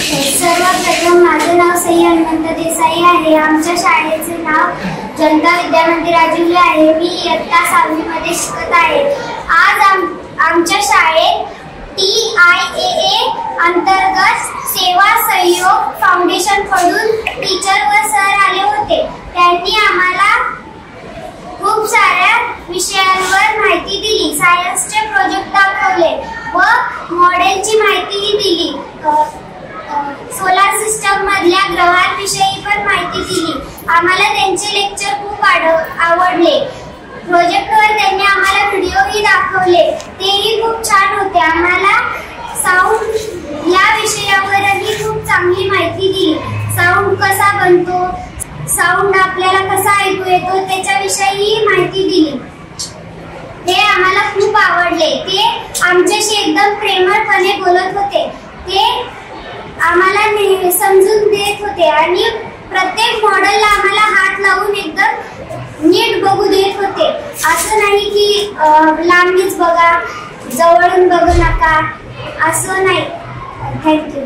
सर्वप्रथम माझे नाव सई हनुमंत देसाई आहे। आमच्या शाळेचे नाव जनता विद्या मंदिर राजूला आहे। मी इयत्ता 6वी मध्ये शिकत आहे। आज आमच्या शाळेत TIAA अंतर्गत सेवा सहयोग फाउंडेशन कडून टीचर व सर आले होते। त्यांनी आम्हाला खूप साऱ्या विषयांवर माहिती दिली। सायन्सचे प्रोजेक्ट दाखवले व मॉडेलची माहितीही दिली। सोलार सिस्टम मधल्या ग्रहांविषयी पण माहिती दिली। आम्हाला त्यांचे लेक्चर खूप आवडले। प्रोजेक्टवर त्यांनी आम्हाला व्हिडिओही दाखवले, तेही खूप छान होते। आम्हाला साऊंड या विषयावरही खूप चांगली माहिती दिली। साऊंड कसा बनतो, साऊंड आपल्याला कसा ऐकू येतो त्याच्याविषयी माहिती दिली। हे आम्हाला खूप आवडले। ते आमच्याशी एकदम प्रेमळपणे बोलत होते। ते आम्हाला समजून देत होते आणि प्रत्येक मॉडेलला आम्हाला हात लावून एकदम नीट बघू देत होते। असं नाही की लांबीच बघा, जवळून बघू नका, असं नाही। थँक्यू।